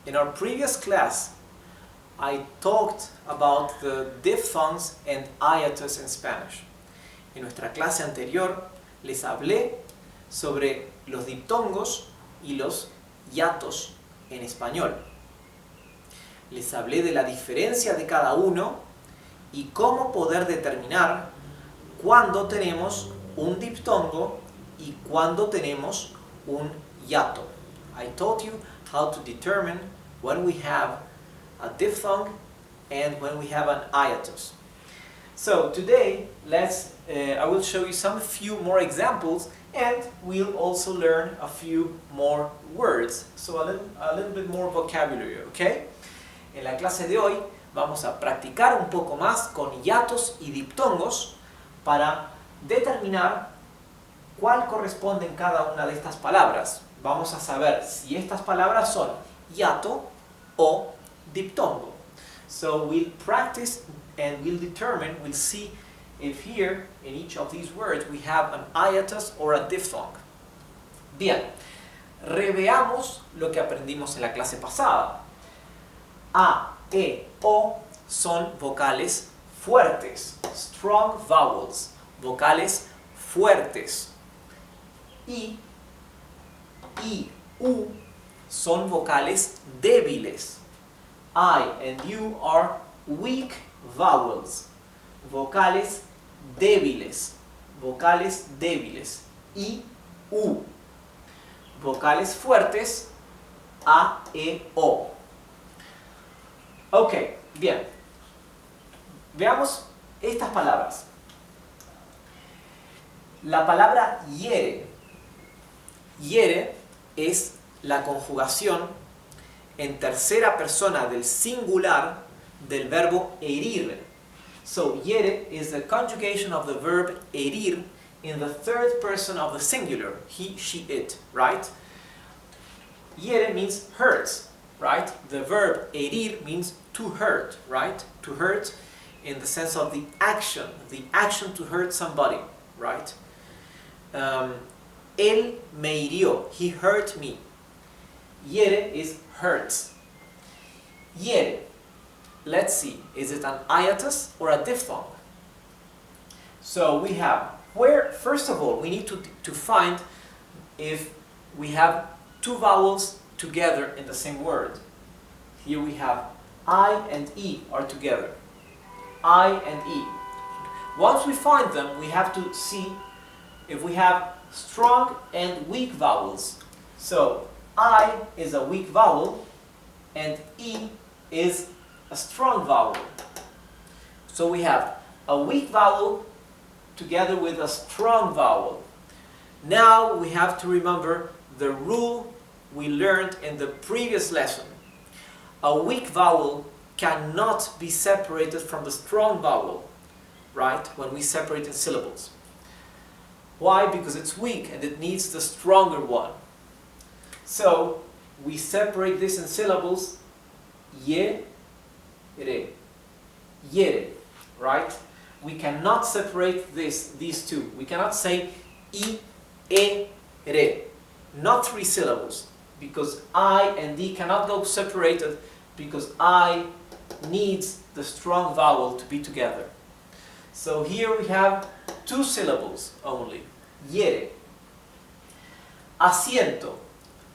In our previous class, I talked about the diphthongs and hiatus in Spanish. En nuestra clase anterior les hablé sobre los diptongos y los hiatos en español. Les hablé de la diferencia de cada uno y cómo poder determinar cuándo tenemos un diptongo y cuándo tenemos un hiato. I taught you how to determine when we have a diphthong and when we have an hiatus. So today, I will show you some few more examples, and we'll also learn a few more words, so a little bit more vocabulary, okay? En la clase de hoy vamos a practicar un poco más con hiatos y diptongos para determinar cuál corresponde en cada una de estas palabras. Vamos a saber si estas palabras son hiato o diptongo. So we'll practice and we'll determine, we'll see if here in each of these words we have an hiatus or a diphthong. Bien, reveamos lo que aprendimos en la clase pasada. A, E, O son vocales fuertes, strong vowels, vocales fuertes. I, U son vocales débiles. I and U are weak vowels, vocales débiles, vocales débiles. I, U. Vocales fuertes, A, E, O. Ok, bien. Veamos estas palabras. La palabra hiere. Hiere es la conjugación en tercera persona del singular del verbo herir. So, hiere is the conjugation of the verb herir in the third person of the singular. He, she, it, right? Hiere means hurts, right? The verb herir means to hurt, right? To hurt in the sense of the action to hurt somebody, right? Él me hirió, he hurt me. Hiere is hurts. Hiere, let's see, is it an hiatus or a diphthong? So we have, first of all, we need to find if we have two vowels together in the same word. Here we have I and E are together. I and E. Once we find them, we have to see if we have strong and weak vowels. So, I is a weak vowel and E is a strong vowel. So we have a weak vowel together with a strong vowel. Now we have to remember the rule we learned in the previous lesson. A weak vowel cannot be separated from the strong vowel, right? When we separate in syllables. Why? Because it's weak and it needs the stronger one. So we separate this in syllables. Ye, re. Yere, right? We cannot separate these two. We cannot say I, e, re. Not three syllables. Because I and D cannot go separated because I needs the strong vowel to be together. So here we have two syllables only. Hiere. Asiento.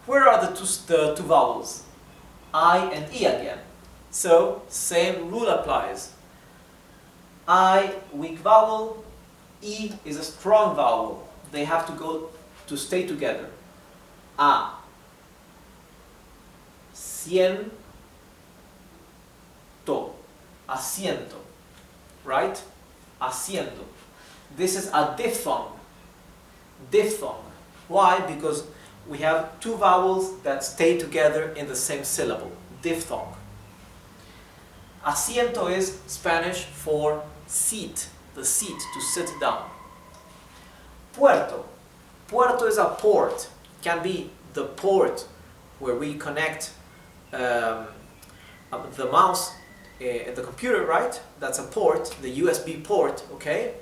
Where are the two vowels? I and E again. So same rule applies. I, weak vowel. E is a strong vowel. They have to stay together. A. Siento. Asiento. Right? Asiento. This is a diphthong. Diphthong. Why? Because we have two vowels that stay together in the same syllable. Diphthong. Asiento is Spanish for seat. The seat, to sit down. Puerto. Puerto is a port. Can be the port where we connect the mouse in the computer, right? That's a port, the USB port, okay?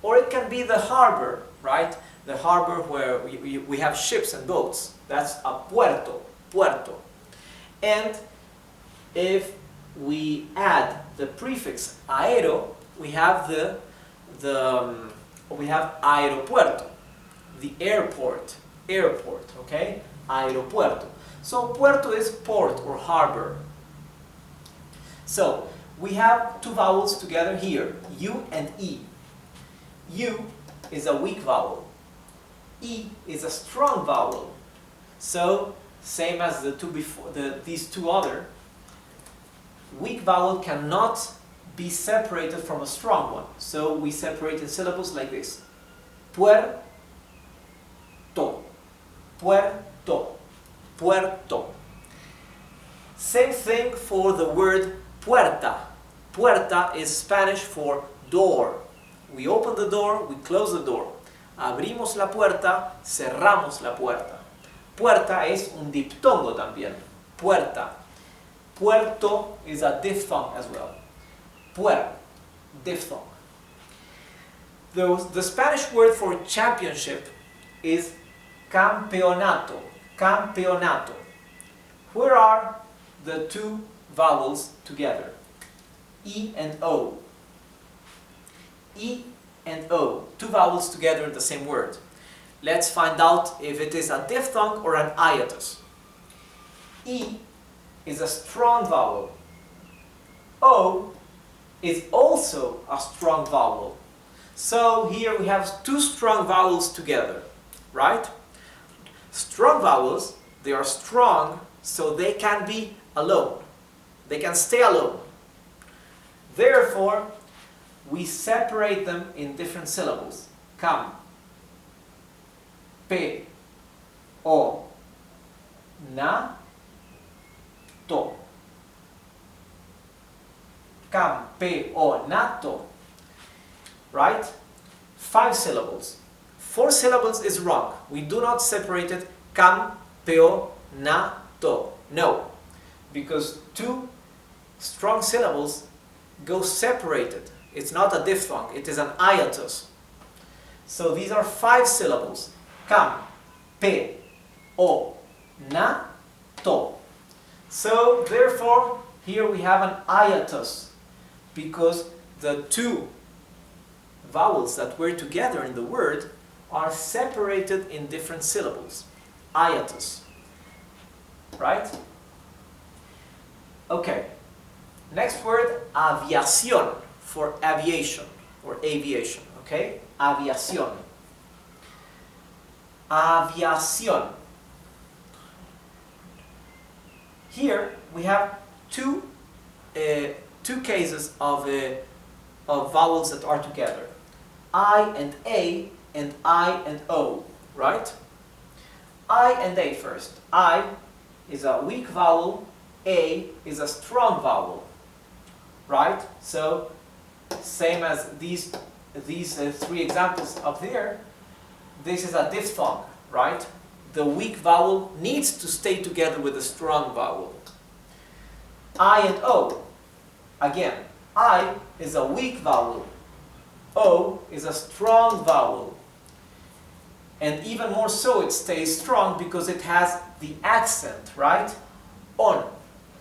Or it can be the harbor, right? The harbor where we have ships and boats. That's a puerto, puerto. And if we add the prefix aero, we have we have aeropuerto, the airport, okay? Aeropuerto. So puerto is port or harbor. So we have two vowels together here, U and E. U is a weak vowel. E is a strong vowel. So same as the two before, these two other, weak vowel cannot be separated from a strong one. So we separate in syllables like this. Puerto, puerto, puerto. Same thing for the word puerta. Puerta is Spanish for door. We open the door, we close the door. Abrimos la puerta, cerramos la puerta. Puerta es un diptongo también. Puerta. Puerto is a diphthong as well. Puer, diphthong. The Spanish word for championship is campeonato. Campeonato. Where are the two vowels together? E and O. E and O. Two vowels together in the same word. Let's find out if it is a diphthong or an hiatus. E is a strong vowel. O is also a strong vowel. So here we have two strong vowels together, right? Strong vowels, they are strong, so they can be alone. They can stay alone. Therefore, we separate them in different syllables. Cam, pe, o, na, to. Campeonato. Right? 5 syllables. 4 syllables is wrong. We do not separate it campeonato. No. Because 2 strong syllables go separated. It's not a diphthong, it is an hiatus. So these are 5 syllables. Campeonato. So therefore, here we have an hiatus, because the 2 vowels that were together in the word are separated in different syllables. Hiatus. Right? Okay. Next word, aviación, for aviation or aviation. Okay? Aviación. Aviación. Here we have two cases of vowels that are together. I and A and I and O, right? I and A first. I is a weak vowel, A is a strong vowel, right? So same as these 3 examples up there, this is a diphthong, right? The weak vowel needs to stay together with the strong vowel. I and O. Again, I is a weak vowel. O is a strong vowel. And even more so, it stays strong because it has the accent, right? On,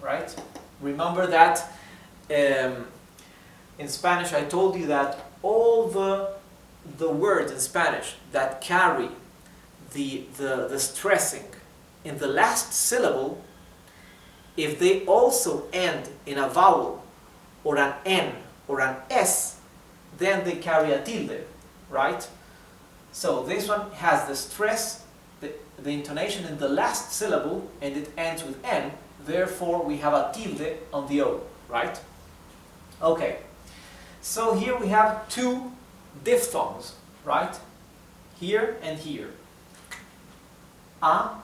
right? Remember that in Spanish I told you that all the words in Spanish that carry the stressing in the last syllable, if they also end in a vowel or an N or an S, then they carry a tilde, right? So this one has the stress, the intonation in the last syllable, and it ends with N, therefore we have a tilde on the O, right? Okay, so here we have 2 diphthongs, right? Here and here. Aviación.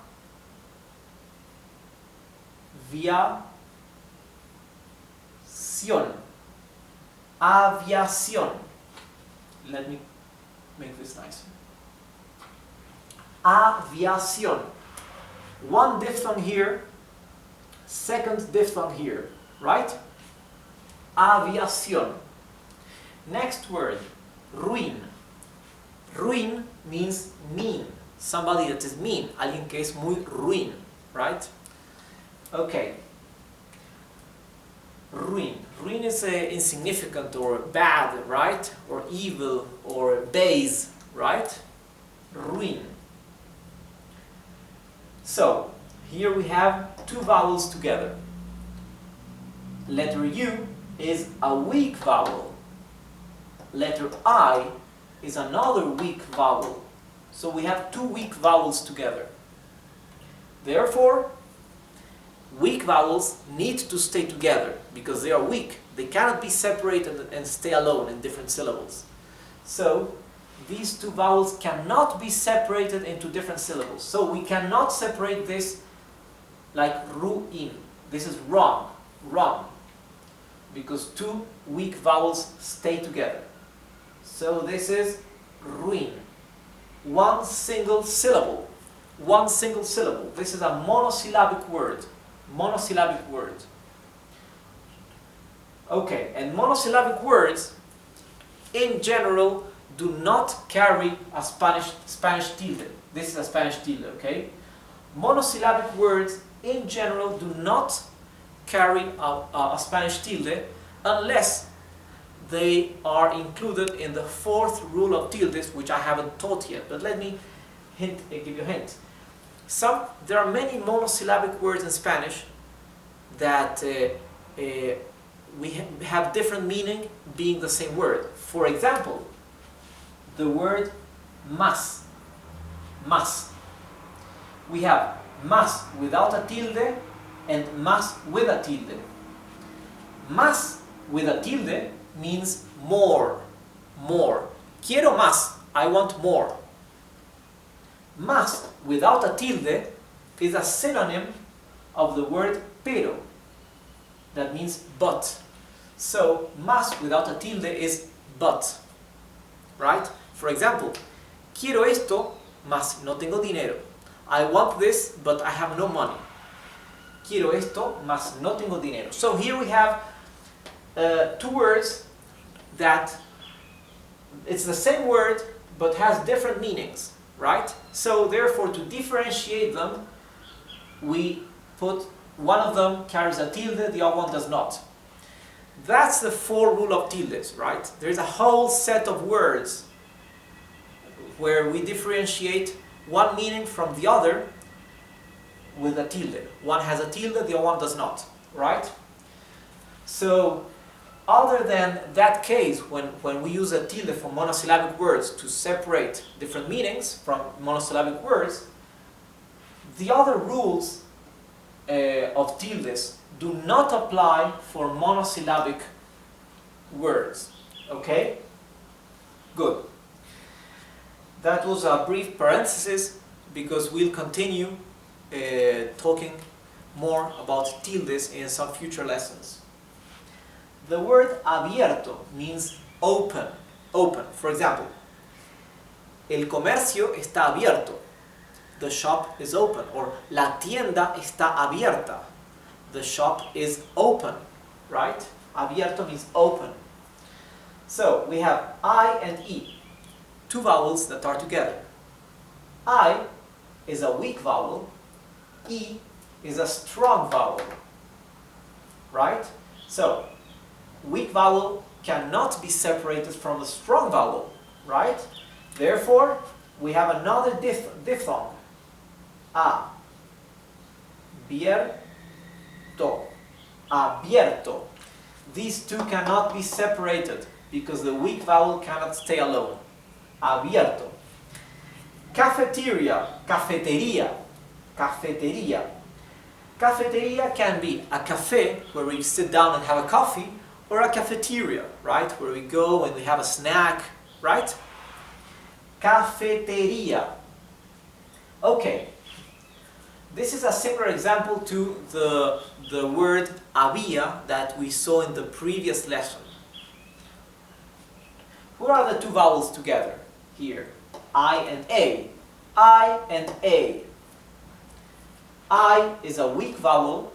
Aviación. Let me make this nice. Aviación. 1 diphthong here, 2nd diphthong here, right? Aviación. Next word, ruin. Ruin means mean. Somebody that is mean. Alguien que es muy ruin, right? Okay, Ruin. Ruin is insignificant or bad, right? Or evil or base, right? Ruin. So, here we have two vowels together. Letter U is a weak vowel. Letter I is another weak vowel. So we have two weak vowels together. Therefore, weak vowels need to stay together because they are weak. They cannot be separated and stay alone in different syllables. So these two vowels cannot be separated into different syllables. So we cannot separate this like ruin. This is wrong, wrong. Because two weak vowels stay together. So this is ruin. One single syllable. One single syllable. This is a monosyllabic word. Monosyllabic word. Okay, and monosyllabic words in general do not carry a Spanish tilde. This is a Spanish tilde, okay? Monosyllabic words in general do not carry a Spanish tilde unless they are included in the fourth rule of tildes, which I haven't taught yet. But let me give you a hint. There are many monosyllabic words in Spanish that we have different meaning being the same word. For example, the word más. Más. We have más without a tilde and más with a tilde. Más with a tilde means more. More. Quiero más. I want more. Más without a tilde is a synonym of the word pero. That means but. So, más without a tilde is but. Right? For example, quiero esto, mas no tengo dinero. I want this, but I have no money. Quiero esto, mas no tengo dinero. So here we have two words that it's the same word, but has different meanings. Right? So therefore, to differentiate them, we put one of them carries a tilde, the other one does not. That's the fourth rule of tildes, right? There's a whole set of words where we differentiate one meaning from the other with a tilde. One has a tilde, the other one does not, right? So, other than that case, when we use a tilde for monosyllabic words to separate different meanings from monosyllabic words, the other rules of tildes do not apply for monosyllabic words. Okay? Good. That was a brief parenthesis because we'll continue talking more about tildes in some future lessons. The word abierto means open. Open. For example, el comercio está abierto. The shop is open. Or la tienda está abierta. The shop is open. Right? Abierto means open. So we have I and E. Two vowels that are together. I is a weak vowel. E is a strong vowel. Right? So, weak vowel cannot be separated from a strong vowel. Right? Therefore, we have another diphthong. Abierto. Abierto. These two cannot be separated because the weak vowel cannot stay alone. Abierto. Cafeteria. Cafeteria. Cafeteria. Cafeteria can be a cafe where we sit down and have a coffee, or a cafeteria, right? Where we go and we have a snack, right? Cafeteria. Okay. This is a similar example to the word había that we saw in the previous lesson. Who are the two vowels together here? I and A. I and A. I is a weak vowel.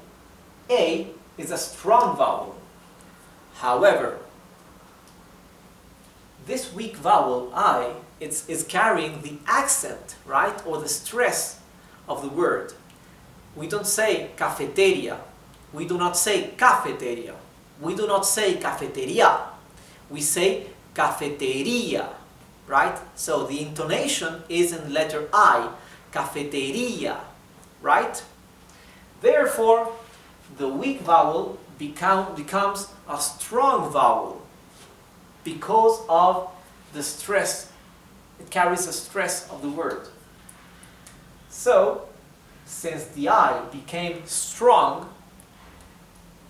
A is a strong vowel. However, this weak vowel, I, is carrying the accent, right? Or the stress of the word. We don't say cafeteria. We do not say cafeteria. We do not say cafeteria, we say cafeteria, right? So the intonation is in letter I, cafeteria, right? Therefore, the weak vowel becomes a strong vowel because of the stress. It carries the stress of the word. So, since the I became strong,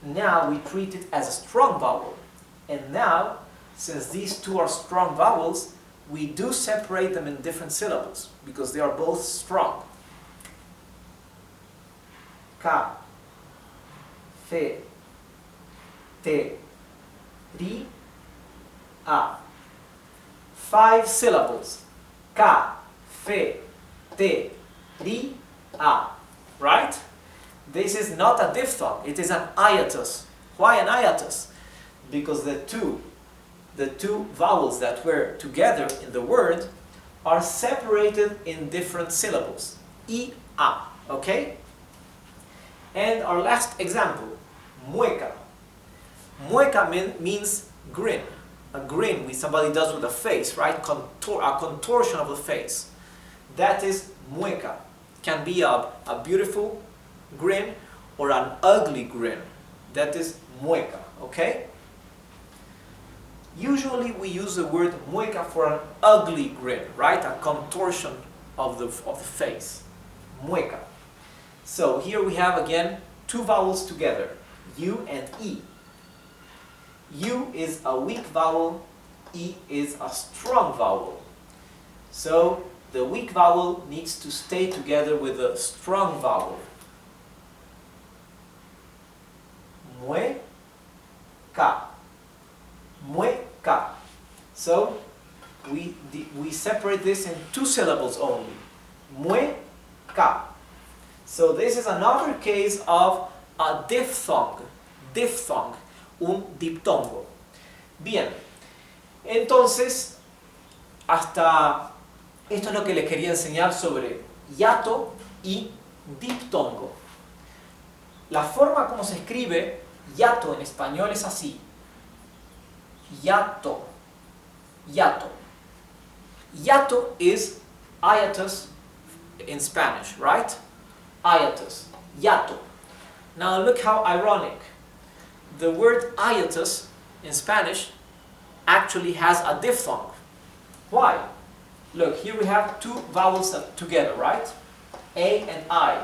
now we treat it as a strong vowel. And now, since these two are strong vowels, we do separate them in different syllables because they are both strong. Ka, fe, te, ri, a. 5 syllables. Ka, fe, te, ri, a. Right? This is not a diphthong, it is an hiatus. Why an hiatus? Because the two vowels that were together in the word are separated in different syllables. I, a. Okay? And our last example, mueca. Mueca means grin. A grin which somebody does with a face, right? A contortion of the face. That is mueca. Can be a beautiful grin or an ugly grin. That is mueca, okay? Usually we use the word mueca for an ugly grin, right? A contortion of the face. Mueca. So here we have again two vowels together, U and E. U is a weak vowel, E is a strong vowel. So the weak vowel needs to stay together with the strong vowel. Mueca. Mueca. So we separate this in 2 syllables only. Mueca. So this is another case of a diphthong. Diphthong. Un diptongo. Bien. Entonces, hasta esto es lo que les quería enseñar sobre hiato y diptongo. La forma como se escribe hiato en español es así. Hiato. Hiato. Hiato is hiatus in Spanish, right? Hiatus. Hiato. Now look how ironic. The word hiatus in Spanish actually has a diphthong. Why? Look, here we have 2 vowels together, right? A and I.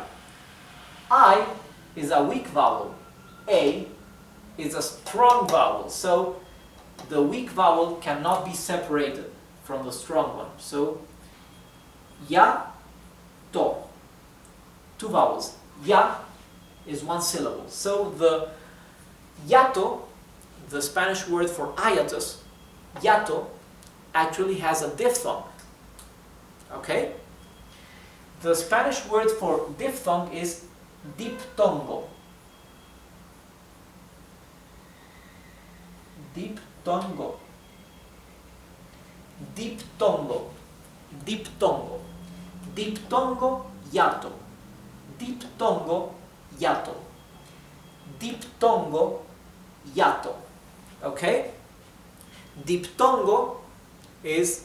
I is a weak vowel. A is a strong vowel. So the weak vowel cannot be separated from the strong one. So ya, to. 2 vowels. Ya is 1 syllable. So the hiato, the Spanish word for hiatus, hiato, actually has a diphthong. Okay? The Spanish word for diphthong is diphtongo. Diphtongo. Diphtongo. Diphtongo. Diphtongo, hiato. Diphtongo, hiato. Diphtongo, hiato. Okay? Diphtongo is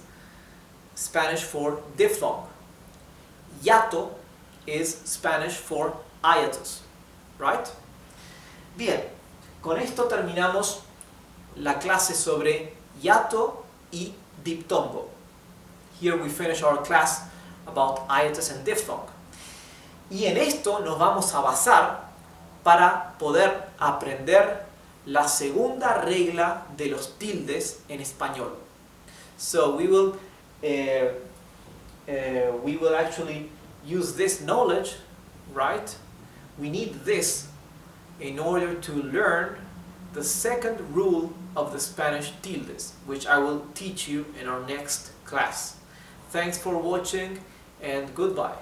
Spanish for diphthong. Hiato is Spanish for hiatus. Right? Bien, con esto terminamos la clase sobre hiato y diptongo. Here we finish our class about hiatus and diphthong. Y en esto nos vamos a basar para poder aprender la segunda regla de los tildes en español. So we will actually use this knowledge, right? We need this in order to learn the second rule of the Spanish tildes, which I will teach you in our next class. Thanks for watching and goodbye.